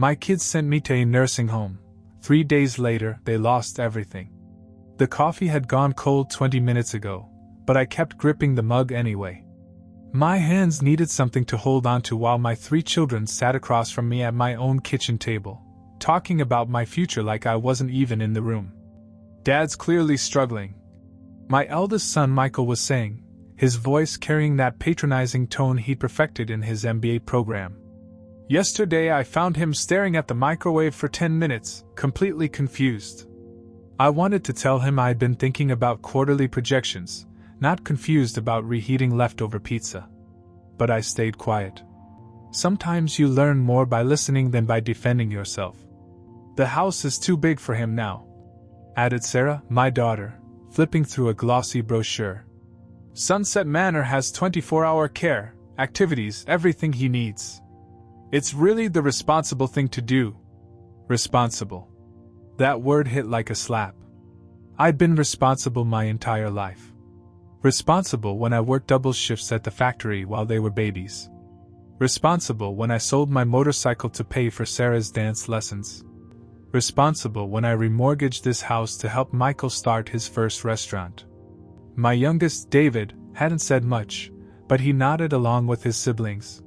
My kids sent me to a nursing home. 3 days later, they lost everything. The coffee had gone cold 20 minutes ago, but I kept gripping the mug anyway. My hands needed something to hold on to while my 3 children sat across from me at my own kitchen table, talking about my future like I wasn't even in the room. Dad's clearly struggling. My eldest son Michael was saying, his voice carrying that patronizing tone he'd perfected in his MBA program. Yesterday I found him staring at the microwave for 10 minutes, completely confused. I wanted to tell him I'd been thinking about quarterly projections, not confused about reheating leftover pizza. But I stayed quiet. Sometimes you learn more by listening than by defending yourself. The house is too big for him now, added Sarah, my daughter, flipping through a glossy brochure. Sunset Manor has 24-hour care, activities, everything he needs. It's really the responsible thing to do. Responsible. That word hit like a slap. I'd been responsible my entire life. Responsible when I worked double shifts at the factory while they were babies. Responsible when I sold my motorcycle to pay for Sarah's dance lessons. Responsible when I remortgaged this house to help Michael start his first restaurant. My youngest, David, hadn't said much, but he nodded along with his siblings.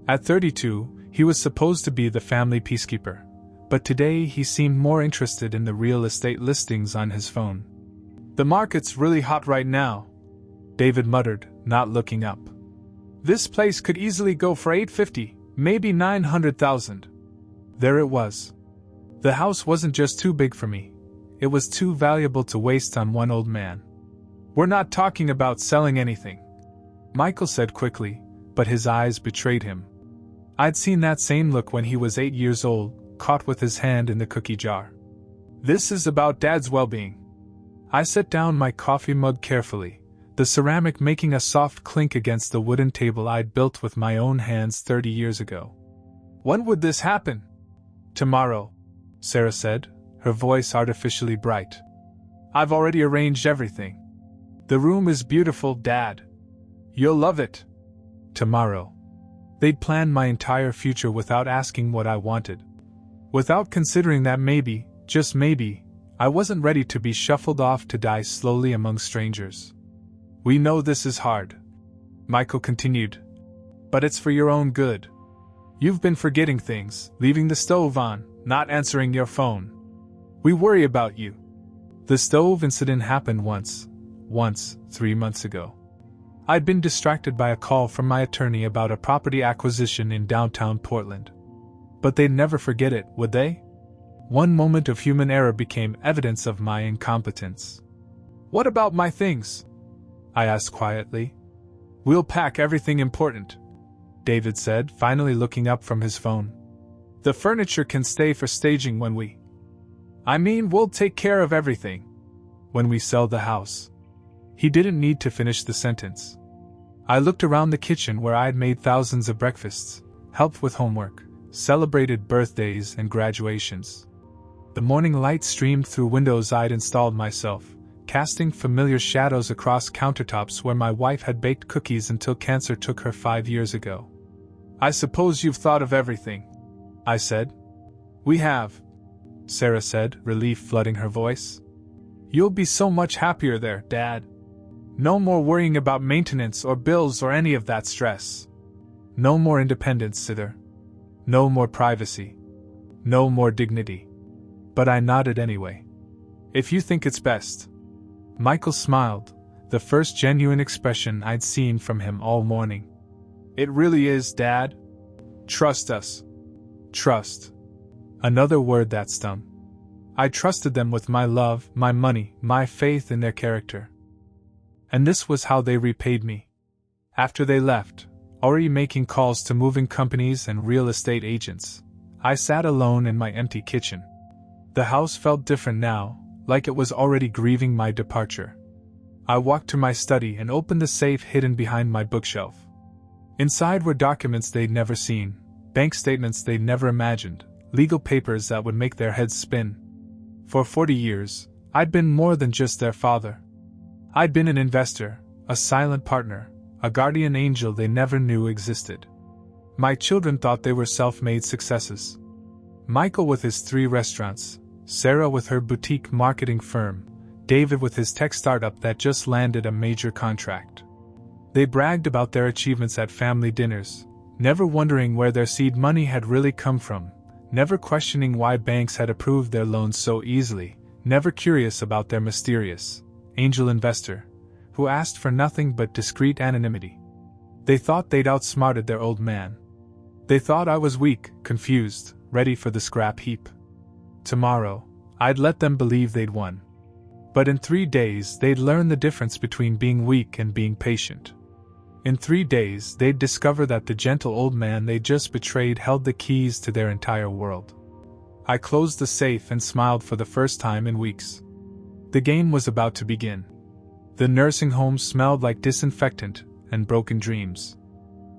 At 32, he was supposed to be the family peacekeeper, but today he seemed more interested in the real estate listings on his phone. The market's really hot right now, David muttered, not looking up. This place could easily go for $850, maybe $900,000. There it was. The house wasn't just too big for me, it was too valuable to waste on one old man. We're not talking about selling anything, Michael said quickly, but his eyes betrayed him. I'd seen that same look when he was 8 years old, caught with his hand in the cookie jar. This is about Dad's well-being. I set down my coffee mug carefully, the ceramic making a soft clink against the wooden table I'd built with my own hands 30 years ago. When would this happen? Tomorrow, Sarah said, her voice artificially bright. I've already arranged everything. The room is beautiful, Dad. You'll love it. Tomorrow. They'd planned my entire future without asking what I wanted. Without considering that maybe, just maybe, I wasn't ready to be shuffled off to die slowly among strangers. We know this is hard, Michael continued. But it's for your own good. You've been forgetting things, leaving the stove on, not answering your phone. We worry about you. The stove incident happened once, 3 months ago. I'd been distracted by a call from my attorney about a property acquisition in downtown Portland. But they'd never forget it, would they? One moment of human error became evidence of my incompetence. What about my things? I asked quietly. We'll pack everything important, David said, finally looking up from his phone. The furniture can stay for staging when we'll take care of everything. When we sell the house. He didn't need to finish the sentence. I looked around the kitchen where I'd made thousands of breakfasts, helped with homework, celebrated birthdays and graduations. The morning light streamed through windows I'd installed myself, casting familiar shadows across countertops where my wife had baked cookies until cancer took her 5 years ago. I suppose you've thought of everything, I said. We have, Sarah said, relief flooding her voice. You'll be so much happier there, Dad. No more worrying about maintenance or bills or any of that stress. No more independence either. No more privacy. No more dignity. But I nodded anyway. If you think it's best. Michael smiled, the first genuine expression I'd seen from him all morning. It really is, Dad. Trust us. Trust. Another word that stung. I trusted them with my love, my money, my faith in their character. And this was how they repaid me. After they left, already making calls to moving companies and real estate agents, I sat alone in my empty kitchen. The house felt different now, like it was already grieving my departure. I walked to my study and opened the safe hidden behind my bookshelf. Inside were documents they'd never seen, bank statements they'd never imagined, legal papers that would make their heads spin. For 40 years, I'd been more than just their father. I'd been an investor, a silent partner, a guardian angel they never knew existed. My children thought they were self-made successes. Michael with his 3 restaurants, Sarah with her boutique marketing firm, David with his tech startup that just landed a major contract. They bragged about their achievements at family dinners, never wondering where their seed money had really come from, never questioning why banks had approved their loans so easily, never curious about their mysterious angel investor, who asked for nothing but discreet anonymity. They thought they'd outsmarted their old man. They thought I was weak, confused, ready for the scrap heap. Tomorrow, I'd let them believe they'd won. But in 3 days they'd learn the difference between being weak and being patient. In 3 days they'd discover that the gentle old man they just betrayed held the keys to their entire world. I closed the safe and smiled for the first time in weeks. The game was about to begin. The nursing home smelled like disinfectant and broken dreams.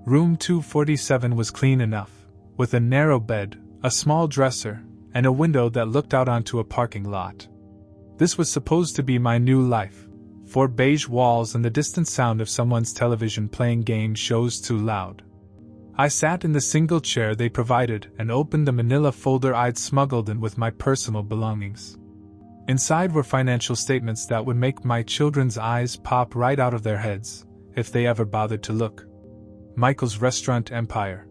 Room 247 was clean enough, with a narrow bed, a small dresser, and a window that looked out onto a parking lot. This was supposed to be my new life. 4 beige walls and the distant sound of someone's television playing game shows too loud. I sat in the single chair they provided and opened the manila folder I'd smuggled in with my personal belongings. Inside were financial statements that would make my children's eyes pop right out of their heads, if they ever bothered to look. Michael's restaurant empire.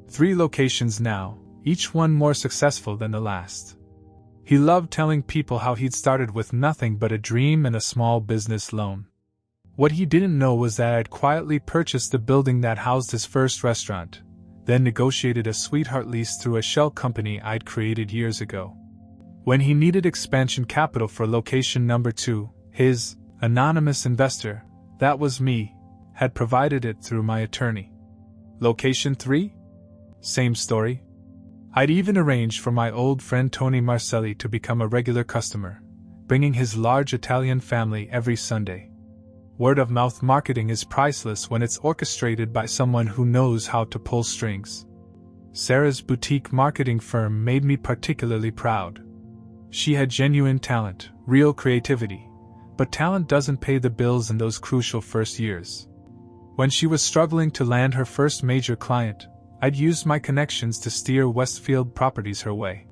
3 locations now, each one more successful than the last. He loved telling people how he'd started with nothing but a dream and a small business loan. What he didn't know was that I'd quietly purchased the building that housed his first restaurant, then negotiated a sweetheart lease through a shell company I'd created years ago. When he needed expansion capital for location number 2, his anonymous investor, that was me, had provided it through my attorney. Location 3? Same story. I'd even arranged for my old friend Tony Marcelli to become a regular customer, bringing his large Italian family every Sunday. Word-of-mouth marketing is priceless when it's orchestrated by someone who knows how to pull strings. Sarah's boutique marketing firm made me particularly proud. She had genuine talent, real creativity, but talent doesn't pay the bills in those crucial first years. When she was struggling to land her first major client, I'd used my connections to steer Westfield Properties her way.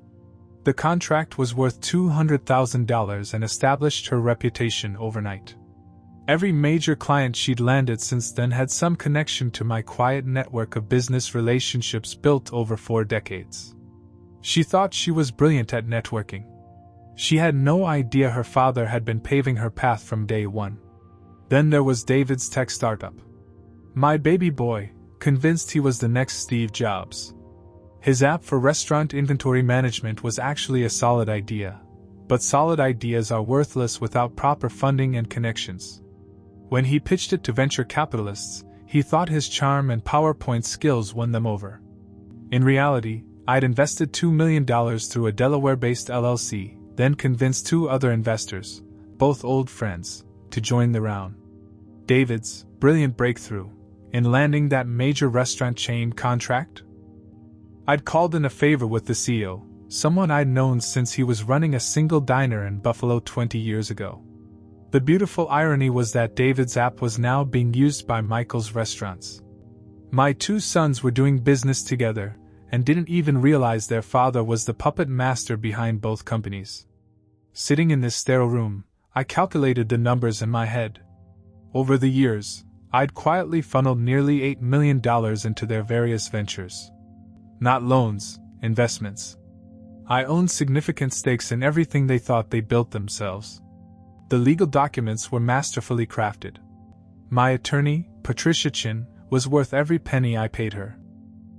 The contract was worth $200,000 and established her reputation overnight. Every major client she'd landed since then had some connection to my quiet network of business relationships built over 4 decades. She thought she was brilliant at networking. She had no idea her father had been paving her path from day one. Then there was David's tech startup. My baby boy, convinced he was the next Steve Jobs. His app for restaurant inventory management was actually a solid idea, but solid ideas are worthless without proper funding and connections. When he pitched it to venture capitalists, he thought his charm and PowerPoint skills won them over. In reality, I'd invested $2 million through a Delaware-based LLC, then convinced 2 other investors, both old friends, to join the round. David's brilliant breakthrough in landing that major restaurant chain contract? I'd called in a favor with the CEO, someone I'd known since he was running a single diner in Buffalo 20 years ago. The beautiful irony was that David's app was now being used by Michael's restaurants. My 2 sons were doing business together and didn't even realize their father was the puppet master behind both companies. Sitting in this sterile room, I calculated the numbers in my head. Over the years, I'd quietly funneled nearly $8 million into their various ventures. Not loans, investments. I owned significant stakes in everything they thought they built themselves. The legal documents were masterfully crafted. My attorney, Patricia Chin, was worth every penny I paid her.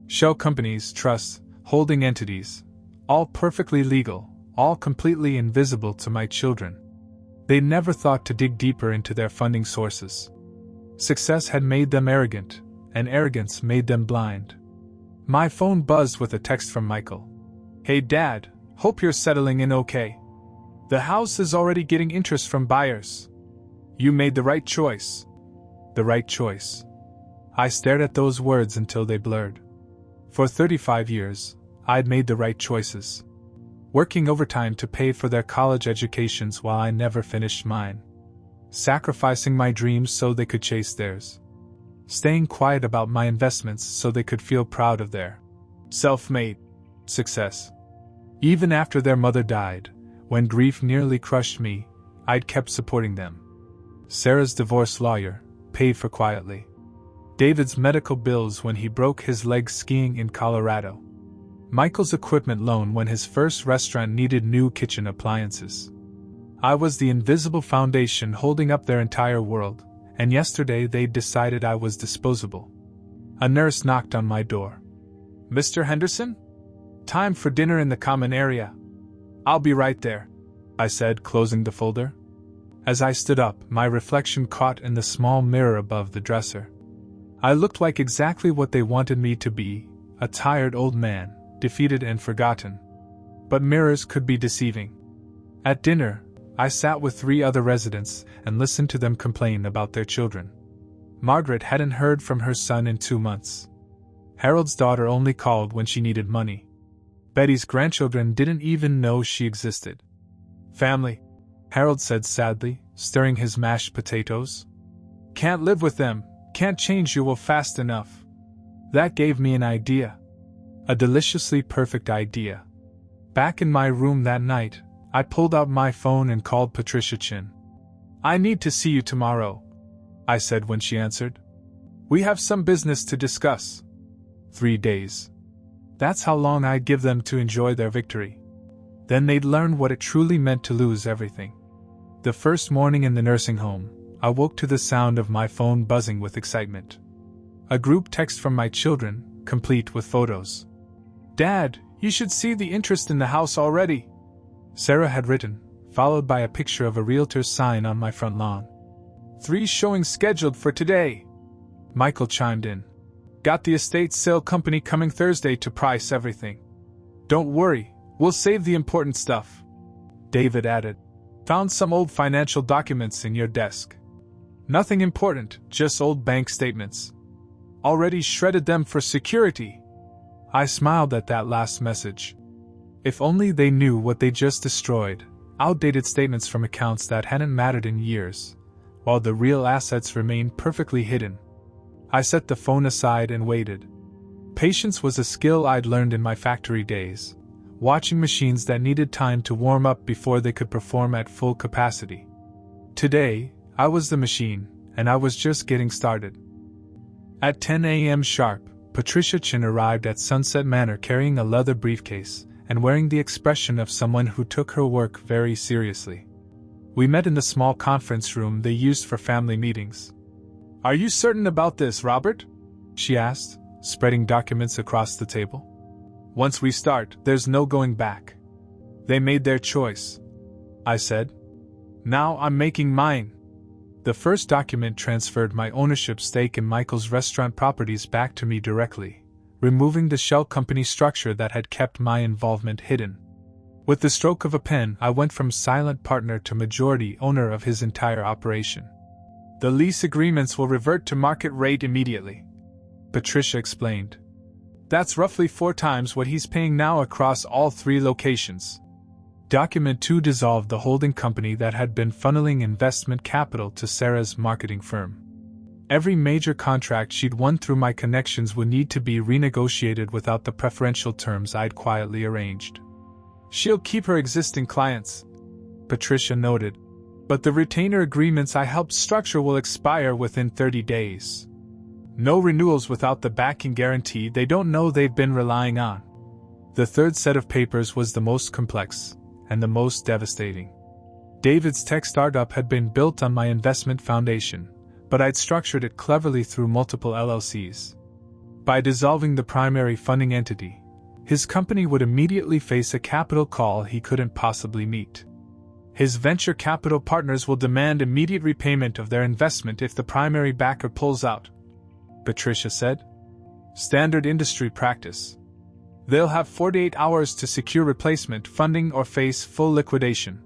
Shell companies, trusts, holding entities, all perfectly legal, all completely invisible to my children. They never thought to dig deeper into their funding sources. Success had made them arrogant, and arrogance made them blind. My phone buzzed with a text from Michael. "Hey Dad, hope you're settling in okay. The house is already getting interest from buyers. You made the right choice." The right choice. I stared at those words until they blurred. For 35 years, I'd made the right choices. Working overtime to pay for their college educations while I never finished mine. Sacrificing my dreams so they could chase theirs. Staying quiet about my investments so they could feel proud of their self-made success. Even after their mother died, when grief nearly crushed me, I'd kept supporting them. Sarah's divorce lawyer paid for quietly. David's medical bills when he broke his leg skiing in Colorado. Michael's equipment loan when his first restaurant needed new kitchen appliances. I was the invisible foundation holding up their entire world, and yesterday they'd decided I was disposable. A nurse knocked on my door. "Mr. Henderson? Time for dinner in the common area." "I'll be right there," I said, closing the folder. As I stood up, my reflection caught in the small mirror above the dresser. I looked like exactly what they wanted me to be, a tired old man, defeated and forgotten. But mirrors could be deceiving. At dinner, I sat with 3 other residents and listened to them complain about their children. Margaret hadn't heard from her son in 2 months. Harold's daughter only called when she needed money. Betty's grandchildren didn't even know she existed. "Family," Harold said sadly, stirring his mashed potatoes. "Can't live with them, can't change you fast enough." That gave me an idea. A deliciously perfect idea. Back in my room that night, I pulled out my phone and called Patricia Chin. "I need to see you tomorrow," I said when she answered. "We have some business to discuss." 3 days. That's how long I'd give them to enjoy their victory. Then they'd learn what it truly meant to lose everything. The first morning in the nursing home, I woke to the sound of my phone buzzing with excitement. A group text from my children, complete with photos. "Dad, you should see the interest in the house already," Sarah had written, followed by a picture of a realtor's sign on my front lawn. "3 showings scheduled for today," Michael chimed in. "Got the estate sale company coming Thursday to price everything. Don't worry, we'll save the important stuff." David added, "Found some old financial documents in your desk. Nothing important, just old bank statements. Already shredded them for security." I smiled at that last message. If only they knew what they just destroyed, outdated statements from accounts that hadn't mattered in years, while the real assets remained perfectly hidden. I set the phone aside and waited. Patience was a skill I'd learned in my factory days, watching machines that needed time to warm up before they could perform at full capacity. Today, I was the machine, and I was just getting started. At 10 a.m. sharp, Patricia Chin arrived at Sunset Manor carrying a leather briefcase and wearing the expression of someone who took her work very seriously. We met in the small conference room they used for family meetings. "Are you certain about this, Robert?" she asked, spreading documents across the table. "Once we start, there's no going back." "They made their choice," I said. "Now I'm making mine." The first document transferred my ownership stake in Michael's restaurant properties back to me directly, removing the shell company structure that had kept my involvement hidden. With the stroke of a pen, I went from silent partner to majority owner of his entire operation. "The lease agreements will revert to market rate immediately," Patricia explained. "That's roughly 4 times what he's paying now across all 3 locations." Document 2 dissolved the holding company that had been funneling investment capital to Sarah's marketing firm. Every major contract she'd won through my connections would need to be renegotiated without the preferential terms I'd quietly arranged. "She'll keep her existing clients," Patricia noted, "but the retainer agreements I helped structure will expire within 30 days. No renewals without the backing guarantee they don't know they've been relying on." The third set of papers was the most complex, and the most devastating. David's tech startup had been built on my investment foundation, but I'd structured it cleverly through multiple LLCs. By dissolving the primary funding entity, his company would immediately face a capital call he couldn't possibly meet. His venture capital partners will demand immediate repayment of their investment if the primary backer pulls out, Patricia said. "Standard industry practice. They'll have 48 hours to secure replacement funding or face full liquidation."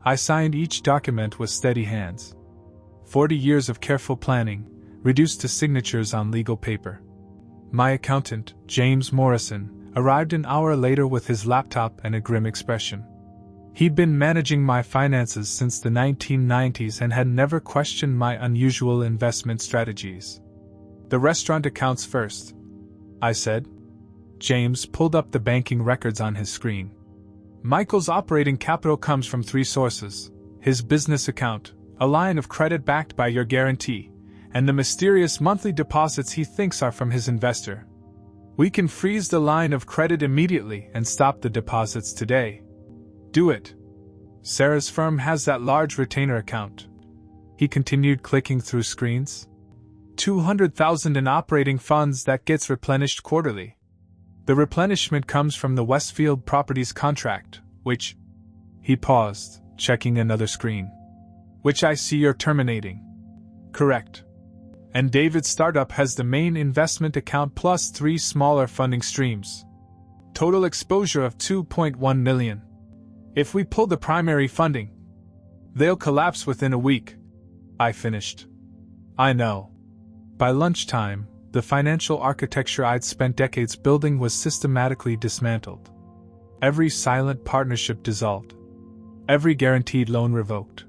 I signed each document with steady hands. 40 years of careful planning, reduced to signatures on legal paper. My accountant, James Morrison, arrived an hour later with his laptop and a grim expression. He'd been managing my finances since the 1990s and had never questioned my unusual investment strategies. "The restaurant accounts first," I said. James pulled up the banking records on his screen. Michael's operating capital comes from three sources: his business account, a line of credit backed by your guarantee, and the mysterious monthly deposits he thinks are from his investor. We can freeze the line of credit immediately and stop the deposits today. Do it. Sarah's firm has that large retainer account. He continued, clicking through screens. 200,000 in operating funds that gets replenished quarterly. The replenishment comes from the Westfield Properties contract, which... He paused, checking another screen. Which I see you're terminating. Correct. And David's startup has the main investment account plus 3 smaller funding streams. Total exposure of $2.1 million. If we pull the primary funding, they'll collapse within a week. I finished. I know. By lunchtime, the financial architecture I'd spent decades building was systematically dismantled. Every silent partnership dissolved. Every guaranteed loan revoked.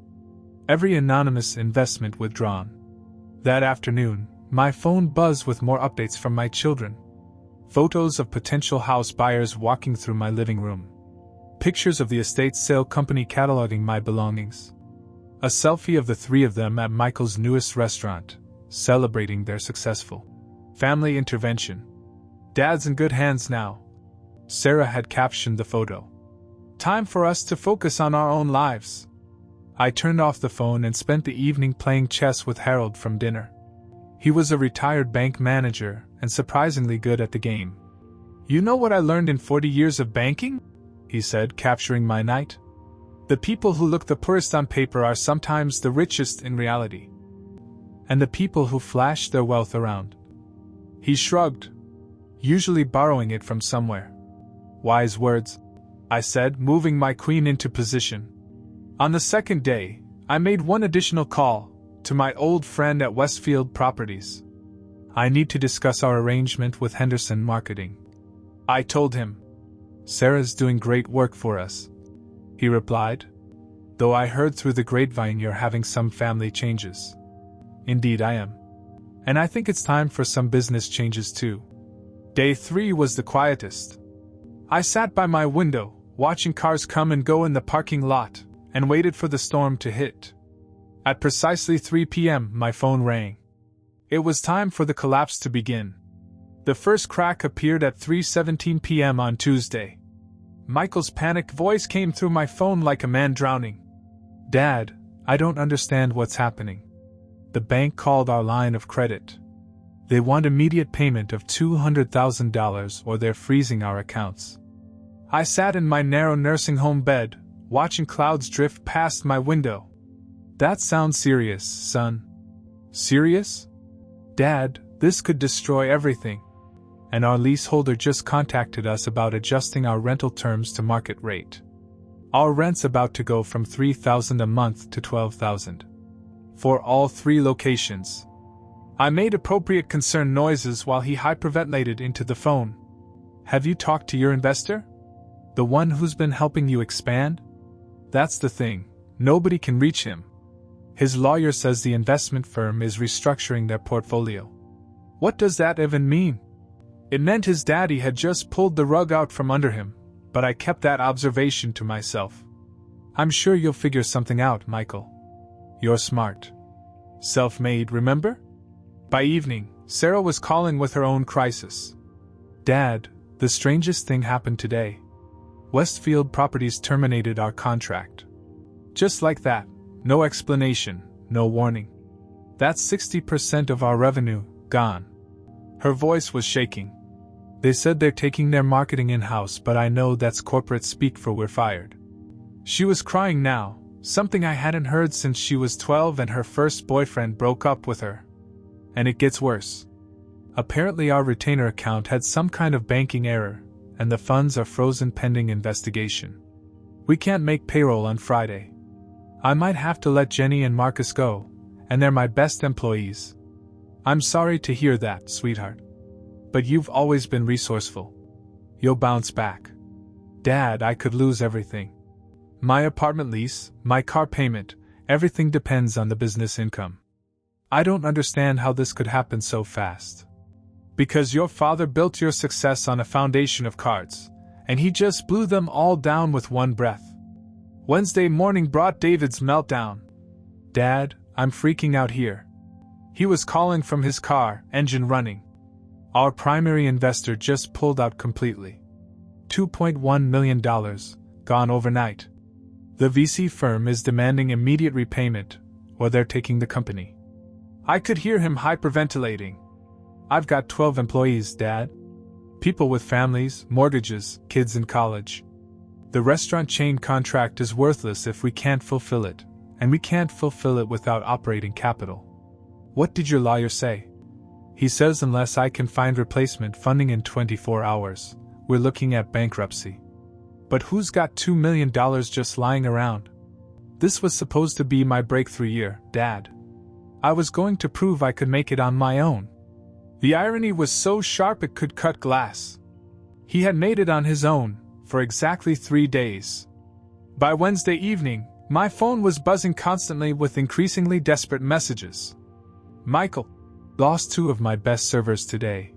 Every anonymous investment withdrawn. That afternoon, my phone buzzed with more updates from my children. Photos of potential house buyers walking through my living room. Pictures of the estate sale company cataloging my belongings. A selfie of the 3 of them at Michael's newest restaurant, celebrating their successful family intervention. Dad's in good hands now. Sarah had captioned the photo. Time for us to focus on our own lives. I turned off the phone and spent the evening playing chess with Harold from dinner. He was a retired bank manager and surprisingly good at the game. You know what I learned in 40 years of banking? He said, capturing my night. The people who look the poorest on paper are sometimes the richest in reality. And the people who flash their wealth around. He shrugged, usually borrowing it from somewhere. Wise words, I said, moving my queen into position. On the second day, I made one additional call to my old friend at Westfield Properties. I need to discuss our arrangement with Henderson Marketing. I told him. Sarah's doing great work for us, he replied. Though I heard through the grapevine you're having some family changes. Indeed I am. And I think it's time for some business changes too. Day 3 was the quietest. I sat by my window, watching cars come and go in the parking lot, and waited for the storm to hit. At precisely 3 p.m., my phone rang. It was time for the collapse to begin. The first crack appeared at 3:17 p.m. on Tuesday. Michael's panicked voice came through my phone like a man drowning. Dad, I don't understand what's happening. The bank called our line of credit. They want immediate payment of $200,000 or they're freezing our accounts. I sat in my narrow nursing home bed, watching clouds drift past my window. That sounds serious, son. Serious? Dad, this could destroy everything. And our leaseholder just contacted us about adjusting our rental terms to market rate. Our rent's about to go from $3,000 a month to $12,000. For all 3 locations. I made appropriate concerned noises while he hyperventilated into the phone. Have you talked to your investor? The one who's been helping you expand? That's the thing, nobody can reach him. His lawyer says the investment firm is restructuring their portfolio. What does that even mean? It meant his daddy had just pulled the rug out from under him, but I kept that observation to myself. I'm sure you'll figure something out, Michael. You're smart. Self-made, remember? By evening, Sarah was calling with her own crisis. Dad, the strangest thing happened today. Westfield Properties terminated our contract. Just like that, no explanation, no warning. That's 60% of our revenue, gone. Her voice was shaking. They said they're taking their marketing in-house, but I know that's corporate speak for we're fired. She was crying now, something I hadn't heard since she was 12 and her first boyfriend broke up with her. And it gets worse. Apparently our retainer account had some kind of banking error, and the funds are frozen pending investigation. We can't make payroll on Friday. I might have to let Jenny and Marcus go, and they're my best employees. I'm sorry to hear that, sweetheart. But you've always been resourceful. You'll bounce back. Dad, I could lose everything. My apartment lease, my car payment, everything depends on the business income. I don't understand how this could happen so fast. Because your father built your success on a foundation of cards, and he just blew them all down with one breath. Wednesday morning brought David's meltdown. "Dad, I'm freaking out here." He was calling from his car, engine running. "Our primary investor just pulled out completely. $2.1 million, gone overnight. The VC firm is demanding immediate repayment, or they're taking the company." I could hear him hyperventilating. "I've got 12 employees, Dad. People with families, mortgages, kids in college. The restaurant chain contract is worthless if we can't fulfill it, and we can't fulfill it without operating capital." "What did your lawyer say?" "He says unless I can find replacement funding in 24 hours, we're looking at bankruptcy." "But who's got $2 million just lying around?" "This was supposed to be my breakthrough year, Dad. I was going to prove I could make it on my own." The irony was so sharp it could cut glass. He had made it on his own, for exactly 3 days. By Wednesday evening, my phone was buzzing constantly with increasingly desperate messages. "Michael, lost 2 of my best servers today.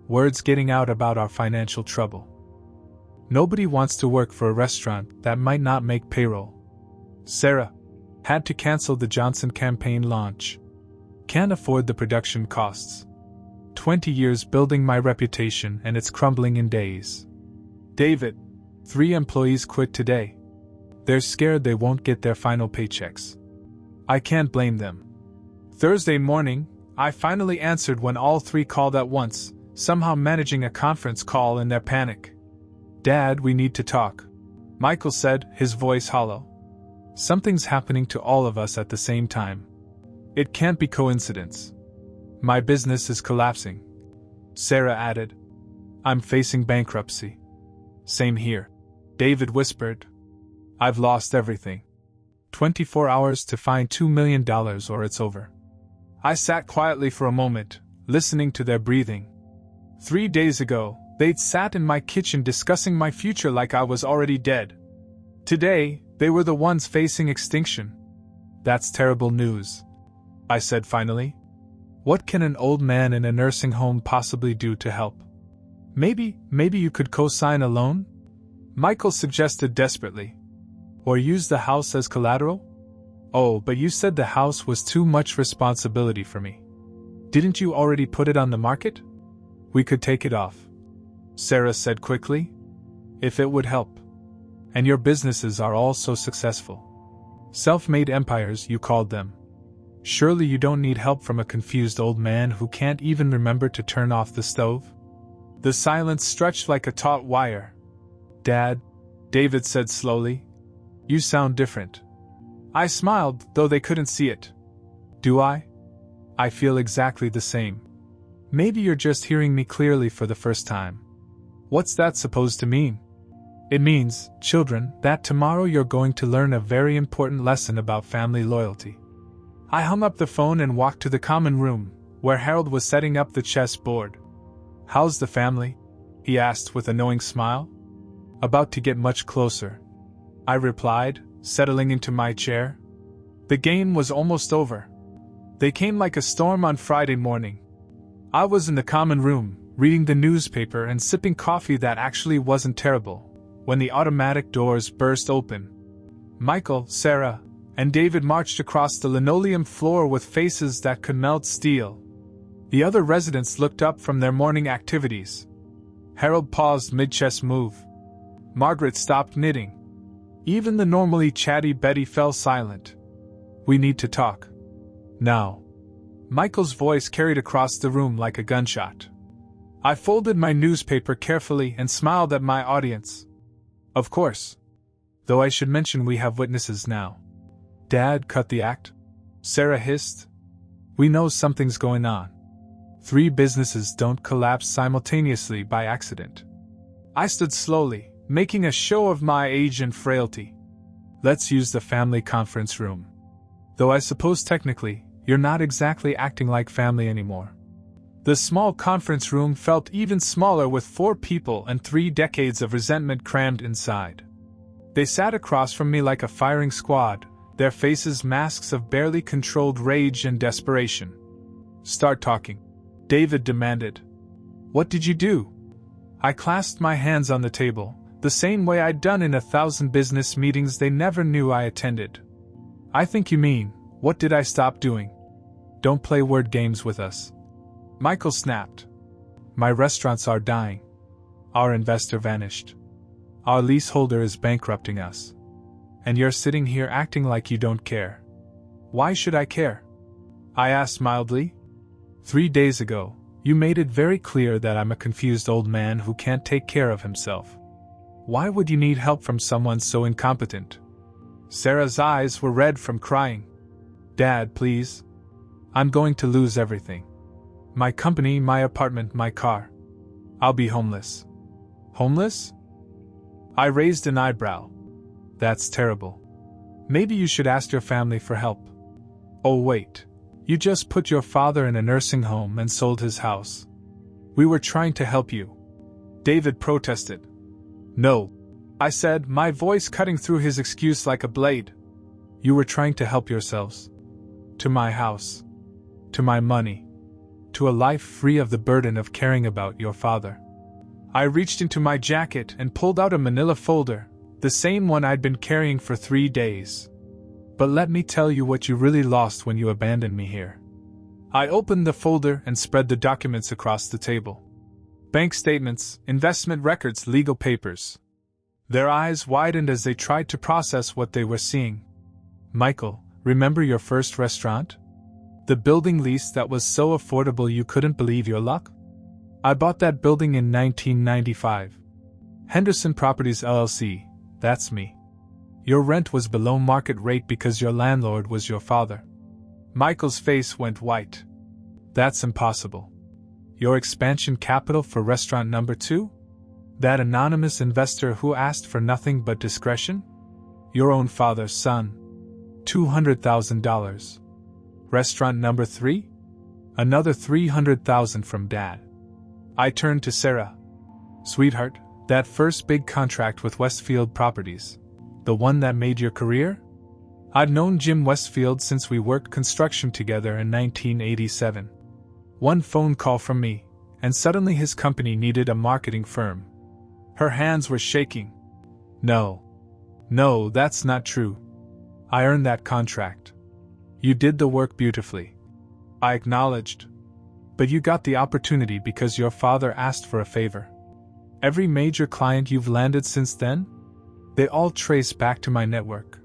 Words getting out about our financial trouble. Nobody wants to work for a restaurant that might not make payroll. Sarah, had to cancel the Johnson campaign launch. Can't afford the production costs. 20 years building my reputation and it's crumbling in days. David, 3 employees quit today. They're scared they won't get their final paychecks. I can't blame them." Thursday morning, I finally answered when all 3 called at once, somehow managing a conference call in their panic. "Dad, we need to talk," Michael said, his voice hollow. "Something's happening to all of us at the same time. It can't be coincidence." "My business is collapsing," Sarah added. "I'm facing bankruptcy." "Same here," David whispered. "I've lost everything. 24 hours to find $2 million or it's over." I sat quietly for a moment, listening to their breathing. 3 days ago, they'd sat in my kitchen discussing my future like I was already dead. Today, they were the ones facing extinction. "That's terrible news," I said finally. "What can an old man in a nursing home possibly do to help?" Maybe you could co-sign a loan?" Michael suggested desperately. "Or use the house as collateral?" "Oh, but you said the house was too much responsibility for me. Didn't you already put it on the market?" "We could take it off," Sarah said quickly. "If it would help. And your businesses are all so successful. Self-made empires, you called them. Surely you don't need help from a confused old man who can't even remember to turn off the stove?" The silence stretched like a taut wire. "Dad," David said slowly, "you sound different." I smiled, though they couldn't see it. "Do I? I feel exactly the same. Maybe you're just hearing me clearly for the first time." "What's that supposed to mean?" "It means, children, that tomorrow you're going to learn a very important lesson about family loyalty." I hung up the phone and walked to the common room, where Harold was setting up the chess board. "How's the family?" he asked with a knowing smile. "About to get much closer," I replied, settling into my chair. The game was almost over. They came like a storm on Friday morning. I was in the common room, reading the newspaper and sipping coffee that actually wasn't terrible, when the automatic doors burst open. Michael, Sarah, and David marched across the linoleum floor with faces that could melt steel. The other residents looked up from their morning activities. Harold paused mid-chess move. Margaret stopped knitting. Even the normally chatty Betty fell silent. "We need to talk. Now." Michael's voice carried across the room like a gunshot. I folded my newspaper carefully and smiled at my audience. "Of course. Though I should mention we have witnesses now." "Dad, cut the act," Sarah hissed. "We know something's going on. 3 businesses don't collapse simultaneously by accident." I stood slowly, making a show of my age and frailty. "Let's use the family conference room. Though I suppose technically, you're not exactly acting like family anymore." The small conference room felt even smaller with 4 people and 3 decades of resentment crammed inside. They sat across from me like a firing squad, their faces masks of barely controlled rage and desperation. "Start talking," David demanded. "What did you do?" I clasped my hands on the table, the same way I'd done in 1,000 business meetings they never knew I attended. I think you mean, what did I stop doing? Don't play word games with us. Michael snapped. My restaurants are dying. Our investor vanished. Our leaseholder is bankrupting us. And you're sitting here acting like you don't care. Why should I care? I asked mildly. 3 days ago, you made it very clear that I'm a confused old man who can't take care of himself. Why would you need help from someone so incompetent? Sarah's eyes were red from crying. Dad, please. I'm going to lose everything. My company, my apartment, my car. I'll be homeless. Homeless? I raised an eyebrow. That's terrible. Maybe you should ask your family for help. Oh wait, you just put your father in a nursing home and sold his house. We were trying to help you. David protested. No, I said, my voice cutting through his excuse like a blade. You were trying to help yourselves. To my house. To my money. To a life free of the burden of caring about your father. I reached into my jacket and pulled out a manila folder, the same one I'd been carrying for 3 days. But let me tell you what you really lost when you abandoned me here. I opened the folder and spread the documents across the table. Bank statements, investment records, legal papers. Their eyes widened as they tried to process what they were seeing. Michael, remember your first restaurant? The building lease that was so affordable you couldn't believe your luck? I bought that building in 1995. Henderson Properties LLC, that's me. Your rent was below market rate because your landlord was your father. Michael's face went white. That's impossible. Your expansion capital for restaurant number 2? That anonymous investor who asked for nothing but discretion? Your own father's son. $200,000. Restaurant number 3? Another $300,000 from Dad. I turned to Sarah. Sweetheart, that first big contract with Westfield Properties, the one that made your career? I'd known Jim Westfield since we worked construction together in 1987. One phone call from me, and suddenly his company needed a marketing firm. Her hands were shaking. No, that's not true. I earned that contract. You did the work beautifully. I acknowledged. But you got the opportunity because your father asked for a favor. Every major client you've landed since then? They all trace back to my network.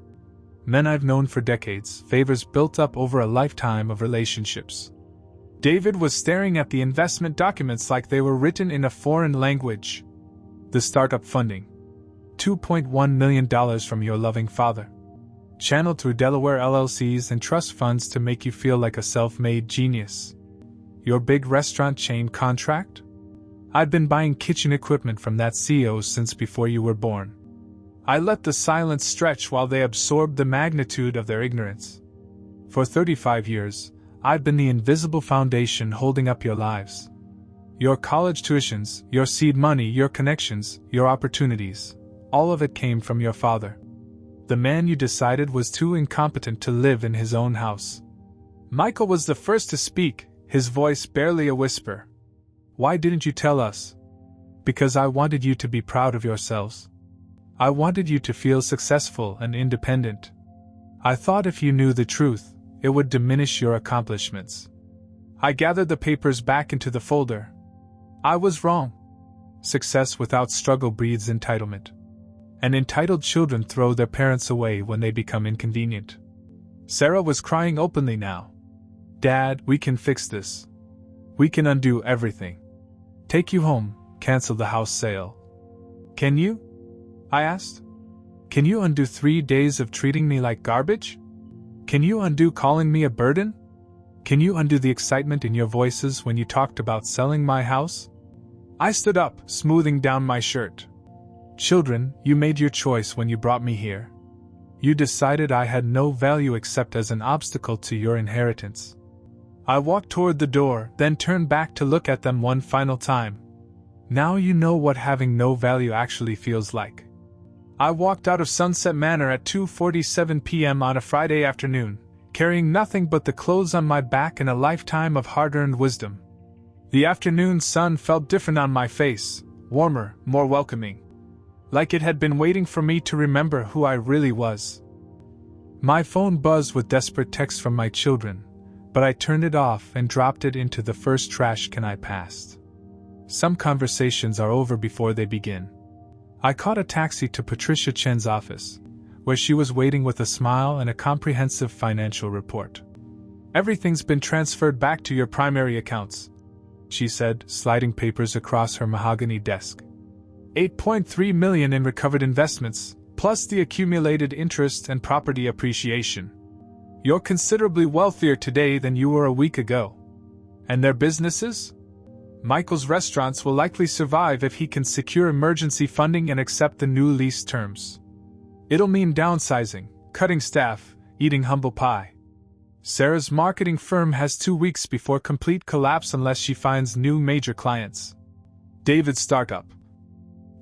Men I've known for decades, favors built up over a lifetime of relationships. David was staring at the investment documents like they were written in a foreign language. The startup funding. $2.1 million from your loving father. Channeled through Delaware LLCs and trust funds to make you feel like a self-made genius. Your big restaurant chain contract? I'd been buying kitchen equipment from that CEO since before you were born. I let the silence stretch while they absorbed the magnitude of their ignorance. For 35 years, I've been the invisible foundation holding up your lives. Your college tuitions, your seed money, your connections, your opportunities, all of it came from your father. The man you decided was too incompetent to live in his own house. Michael was the first to speak, his voice barely a whisper. Why didn't you tell us? Because I wanted you to be proud of yourselves. I wanted you to feel successful and independent. I thought if you knew the truth, it would diminish your accomplishments. I gathered the papers back into the folder. I was wrong. Success without struggle breeds entitlement. And entitled children throw their parents away when they become inconvenient. Sarah was crying openly now. Dad, we can fix this. We can undo everything. Take you home, cancel the house sale. Can you? I asked. Can you undo 3 days of treating me like garbage? Can you undo calling me a burden? Can you undo the excitement in your voices when you talked about selling my house? I stood up, smoothing down my shirt. Children, you made your choice when you brought me here. You decided I had no value except as an obstacle to your inheritance. I walked toward the door, then turned back to look at them one final time. Now you know what having no value actually feels like. I walked out of Sunset Manor at 2:47 p.m. on a Friday afternoon, carrying nothing but the clothes on my back and a lifetime of hard-earned wisdom. The afternoon sun felt different on my face, warmer, more welcoming. Like it had been waiting for me to remember who I really was. My phone buzzed with desperate texts from my children, but I turned it off and dropped it into the first trash can I passed. Some conversations are over before they begin. I caught a taxi to Patricia Chen's office, where she was waiting with a smile and a comprehensive financial report. "Everything's been transferred back to your primary accounts," she said, sliding papers across her mahogany desk. $8.3 million in recovered investments, plus the accumulated interest and property appreciation. You're considerably wealthier today than you were a week ago. And their businesses? Michael's restaurants will likely survive if he can secure emergency funding and accept the new lease terms. It'll mean downsizing, cutting staff, eating humble pie. Sarah's marketing firm has 2 weeks before complete collapse unless she finds new major clients. David's startup.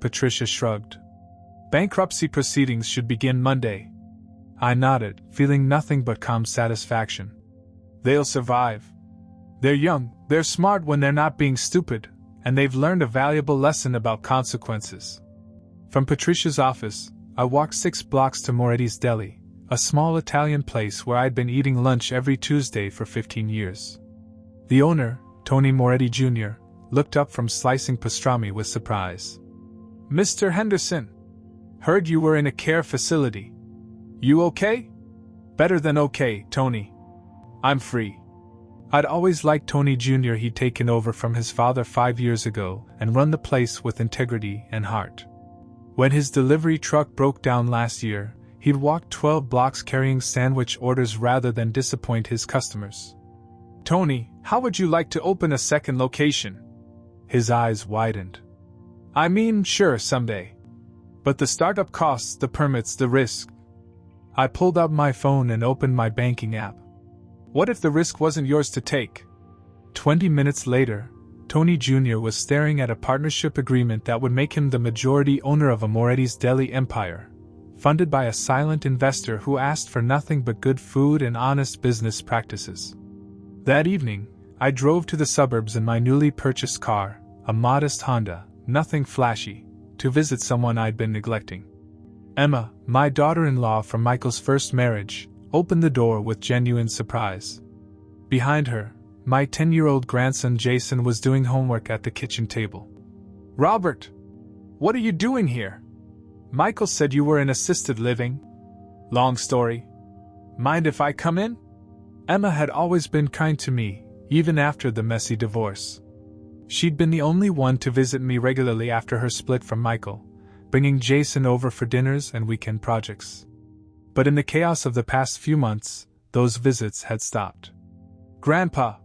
Patricia shrugged. Bankruptcy proceedings should begin Monday. I nodded, feeling nothing but calm satisfaction. They'll survive. They're young, they're smart when they're not being stupid, and they've learned a valuable lesson about consequences. From Patricia's office, I walked 6 blocks to Moretti's Deli, a small Italian place where I'd been eating lunch every Tuesday for 15 years. The owner, Tony Moretti Jr., looked up from slicing pastrami with surprise. "Mr. Henderson, heard you were in a care facility. You okay?" "Better than okay, Tony. I'm free." I'd always liked Tony Jr. He'd taken over from his father 5 years ago and run the place with integrity and heart. When his delivery truck broke down last year, he'd walk 12 blocks carrying sandwich orders rather than disappoint his customers. "Tony, how would you like to open a second location?" His eyes widened. "I mean, sure, someday. But the startup costs, the permits, the risk." I pulled out my phone and opened my banking app. What if the risk wasn't yours to take? 20 minutes later, Tony Jr. was staring at a partnership agreement that would make him the majority owner of a Moretti's Deli empire, funded by a silent investor who asked for nothing but good food and honest business practices. That evening, I drove to the suburbs in my newly purchased car, a modest Honda, nothing flashy, to visit someone I'd been neglecting. Emma, my daughter-in-law from Michael's first marriage, opened the door with genuine surprise. Behind her, my 10-year-old grandson Jason was doing homework at the kitchen table. "Robert, what are you doing here? Michael said you were in assisted living." "Long story. Mind if I come in?" Emma had always been kind to me, even after the messy divorce. She'd been the only one to visit me regularly after her split from Michael, bringing Jason over for dinners and weekend projects. But in the chaos of the past few months, those visits had stopped. "Grandpa!"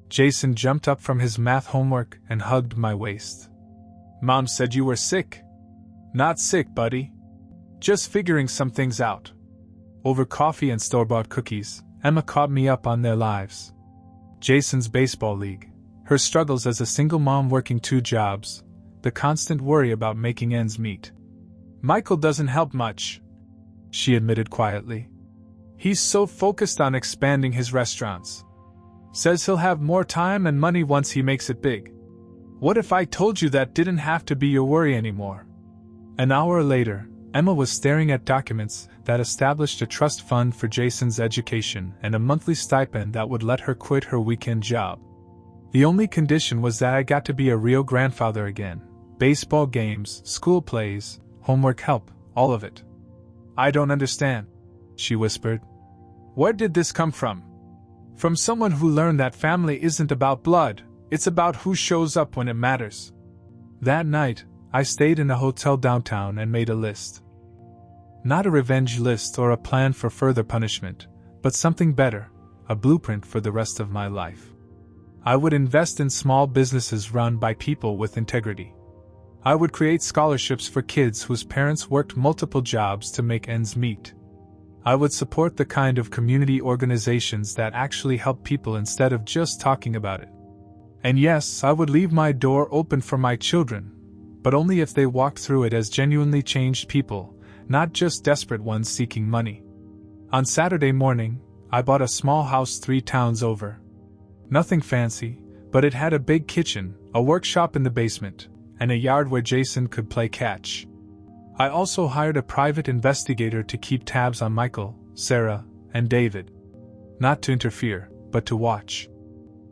Jason jumped up from his math homework and hugged my waist. "Mom said you were sick." "Not sick, buddy. Just figuring some things out." Over coffee and store-bought cookies, Emma caught me up on their lives. Jason's baseball league, her struggles as a single mom working 2 jobs, the constant worry about making ends meet. "Michael doesn't help much," she admitted quietly. "He's so focused on expanding his restaurants. Says he'll have more time and money once he makes it big. What if I told you that didn't have to be your worry anymore?" An hour later, Emma was staring at documents that established a trust fund for Jason's education and a monthly stipend that would let her quit her weekend job. The only condition was that I got to be a real grandfather again. Baseball games, school plays, homework help, all of it. "I don't understand," she whispered. "Where did this come from?" "From someone who learned that family isn't about blood, it's about who shows up when it matters." That night, I stayed in a hotel downtown and made a list. Not a revenge list or a plan for further punishment, but something better, a blueprint for the rest of my life. I would invest in small businesses run by people with integrity. I would create scholarships for kids whose parents worked multiple jobs to make ends meet. I would support the kind of community organizations that actually help people instead of just talking about it. And yes, I would leave my door open for my children, but only if they walked through it as genuinely changed people, not just desperate ones seeking money. On Saturday morning, I bought a small house 3 towns over. Nothing fancy, but it had a big kitchen, a workshop in the basement, and a yard where Jason could play catch. I also hired a private investigator to keep tabs on Michael, Sarah, and David. Not to interfere, but to watch.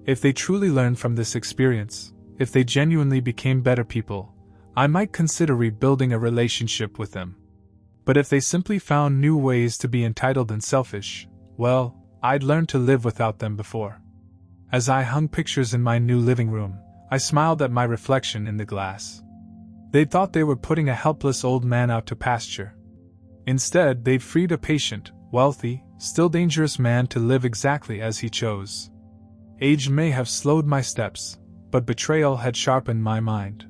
If they truly learned from this experience, if they genuinely became better people, I might consider rebuilding a relationship with them. But if they simply found new ways to be entitled and selfish, well, I'd learned to live without them before. As I hung pictures in my new living room, I smiled at my reflection in the glass. They thought they were putting a helpless old man out to pasture. Instead, they'd freed a patient, wealthy, still dangerous man to live exactly as he chose. Age may have slowed my steps, but betrayal had sharpened my mind.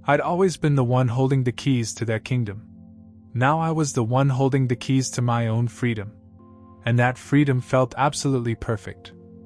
I'd always been the one holding the keys to their kingdom. Now I was the one holding the keys to my own freedom. And that freedom felt absolutely perfect.